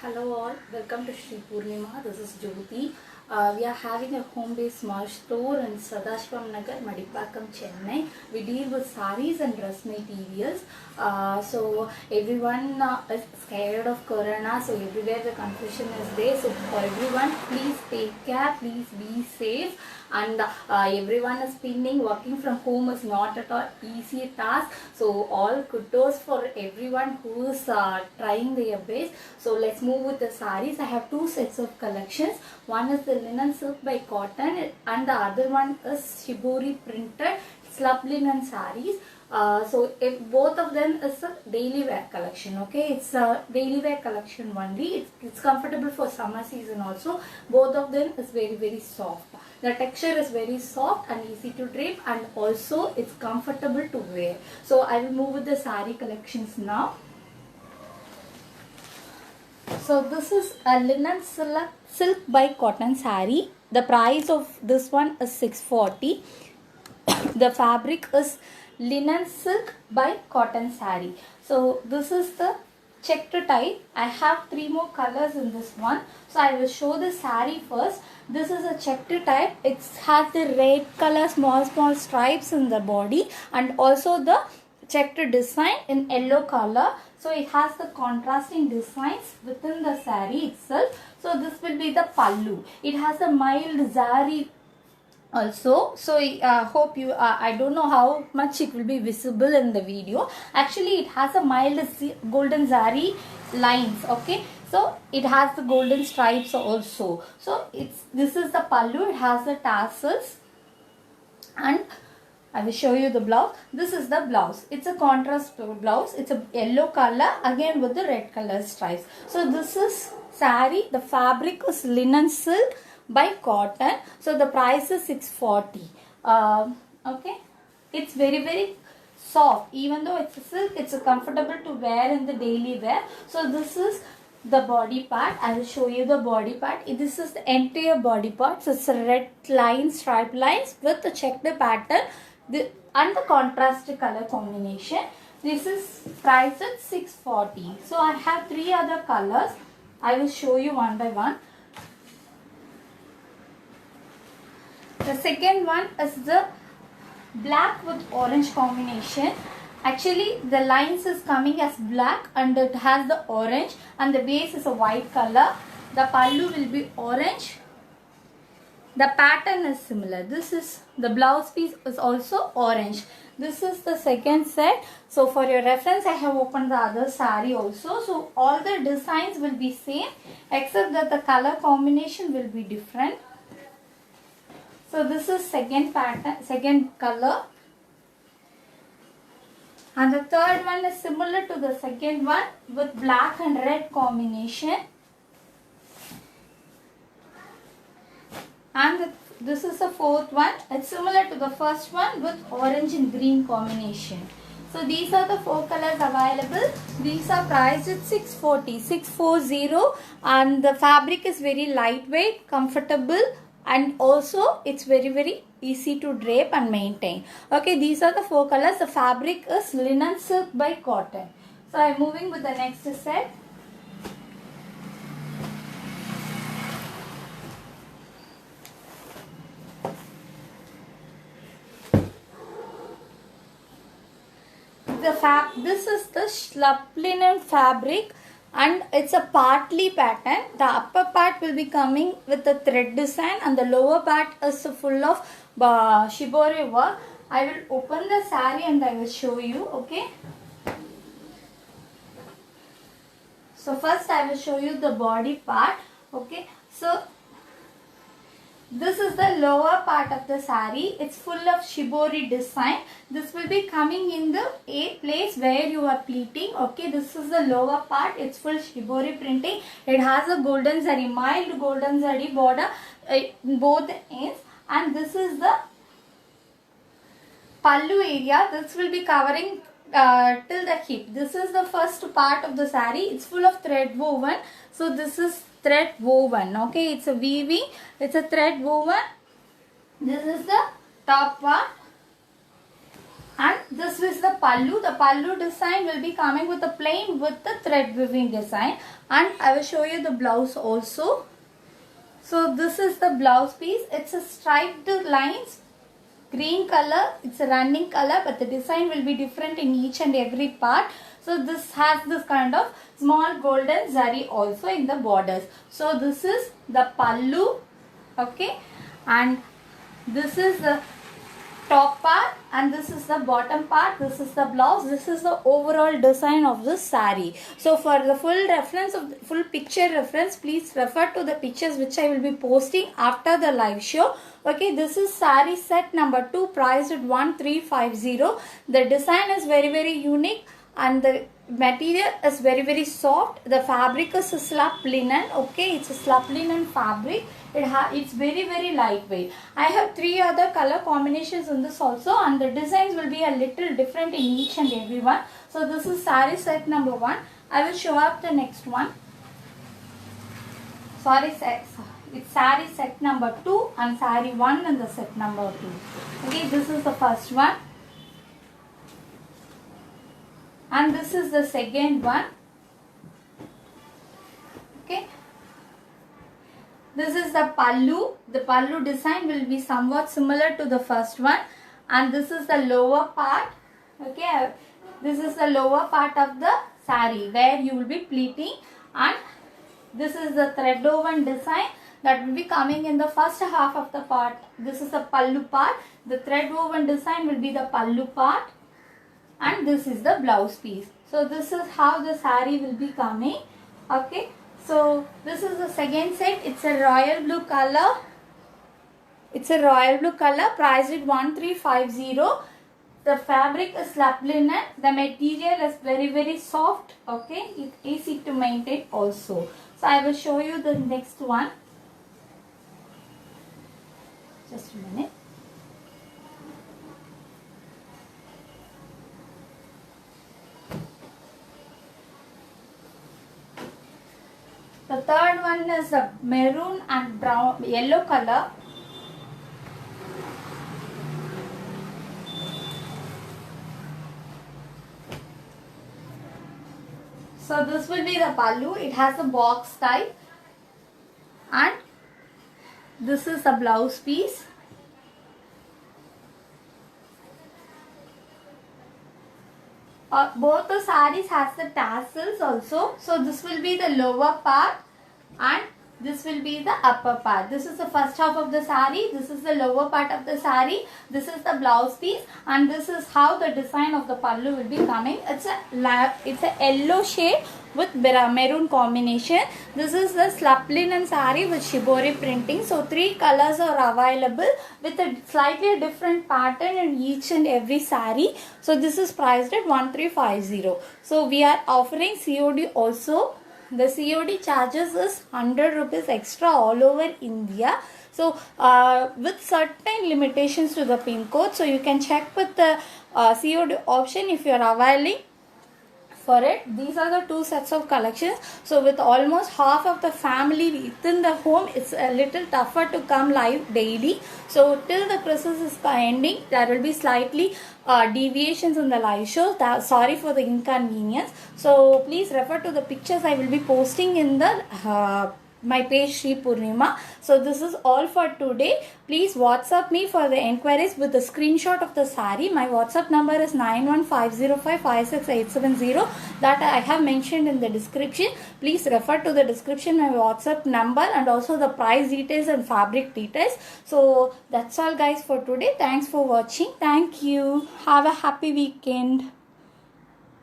Hello all, welcome to Shri Purnima. This is Jyoti. We are having a home-based merch store in Sadashivam Nagar, Madipakam, Chennai. We deal with saris and dress materials. So everyone is scared of Corona. So everywhere the confusion is there. So for everyone, please take care. Please be safe. And everyone is spinning. Working from home is not at all easy task. So all kudos for everyone who is trying their best. So let's move with the saris. I have two sets of collections. One is the linen silk by cotton and the other one is shibori printed slub linen saris. So if both of them is a daily wear collection, okay, it's a daily wear collection only. It's comfortable for summer season also. Both of them is very soft. The texture is very soft and easy to drape, and also it's comfortable to wear. So I will move with the sari collections now. So this is a linen silk by cotton sari. The price of this one is 640. The fabric is linen silk by cotton sari. So this is the checked type. I have 3 more colors in this one. So I will show the sari first. This is a checked type. It has the red color small stripes in the body and also the checked design in yellow color. So it has the contrasting designs within the sari itself. So this will be the pallu. It has a mild zari also. So hope you I don't know how much it will be visible in the video. Actually it has a mild golden zari lines, okay. So it has the golden stripes also. So this is the pallu. It has the tassels and I will show you the blouse. This is the blouse. It's a contrast blouse. It's a yellow color again with the red color stripes. So this is sari. The fabric is linen silk by cotton. So the price is 640. Okay. It's very soft. Even though it's a silk, it's comfortable to wear in the daily wear. So this is the body part. I will show you the body part. This is the entire body part. So it's a red lines, stripe lines with the checked pattern and the contrast color combination. This is priced at 640. So I have 3 other colors. I will show you one by one. The second one is the black with orange combination. Actually the lines is coming as black and it has the orange and the base is a white color. The pallu will be orange. The pattern is similar. This is the blouse piece is also orange. This is the second set. So for your reference I have opened the other sari also. So all the designs will be same except that the color combination will be different. So this is second pattern, second color. And the third one is similar to the second one with black and red combination. And this is the fourth one. It's similar to the first one with orange and green combination. So these are the 4 colors available. These are priced at 640 and the fabric is very lightweight, comfortable, and also it's very easy to drape and maintain. Okay, these are the 4 colors. The fabric is linen silk by cotton. So I'm moving with the next set. This is the slub linen fabric and it's a partly pattern. The upper part will be coming with the thread design and the lower part is full of shibori work. I will open the sari and I will show you, okay. So first I will show you the body part, okay. So this is the lower part of the sari. It's full of shibori design. This will be coming in the place where you are pleating. Okay, this is the lower part. It's full shibori printing. It has a golden zari, mild golden zari border in both ends. And this is the pallu area. This will be covering till the hip. This is the first part of the sari. It's full of thread woven. So this is thread woven, okay. It's a weaving, it's a thread woven. This is the top part. And this is the pallu. The pallu design will be coming with a plain with the thread weaving design. And I will show you the blouse also. So this is the blouse piece. It's a striped lines, green color. It's a running color, but the design will be different in each and every part. So this has this kind of small golden zari also in the borders. So this is the pallu. Okay. And this is the top part and this is the bottom part. This is the blouse. This is the overall design of this saree. So for the full reference of the full picture reference, please refer to the pictures which I will be posting after the live show. Okay, this is saree set number 2, priced at 1350. The design is very unique and the material is very soft. The fabric is a slab linen. Okay, it's a slab linen fabric. It's very lightweight. I have 3 other color combinations in this also, and the designs will be a little different in each and every one. So this is saree set number 1. I will show up the next one. It's saree set number 2 and saree 1 in the set number 2. Okay, this is the first one. And this is the second one. Okay. This is the pallu. The pallu design will be somewhat similar to the first one. And this is the lower part. Okay. This is the lower part of the saree where you will be pleating. And this is the thread woven design that will be coming in the first half of the part. This is the pallu part. The thread woven design will be the pallu part. And this is the blouse piece. So this is how the saree will be coming. Okay. So this is the second set. It's a royal blue color. It's a royal blue color, priced at 1350. The fabric is slab linen. The material is very soft. Okay. It's easy to maintain also. So I will show you the next one. Just a minute. The third one is the maroon and brown, yellow color. So this will be the pallu. It has a box type. And this is the blouse piece. Both the sarees has the tassels also. So this will be the lower part and this will be the upper part. This is the first half of the saree. This is the lower part of the saree. This is the blouse piece and this is how the design of the pallu will be coming. It's a yellow shade with maroon combination. This is the slab linen saree with shibori printing. So 3 colors are available with a slightly different pattern in each and every saree. So this is priced at 1350. So we are offering COD also. The COD charges is 100 rupees extra all over India. So with certain limitations to the pin code. So you can check with the COD option if you are availing for it. These are the 2 sets of collections. So with almost half of the family within the home, it's a little tougher to come live daily. So till the Christmas is ending, there will be slightly deviations in the live shows. Sorry for the inconvenience. So please refer to the pictures I will be posting in the my page Sri Purnima. So this is all for today. Please WhatsApp me for the enquiries with the screenshot of the saree. My WhatsApp number is 9150556870 that I have mentioned in the description. Please refer to the description, my WhatsApp number and also the price details and fabric details. So that's all guys for today. Thanks for watching. Thank you. Have a happy weekend.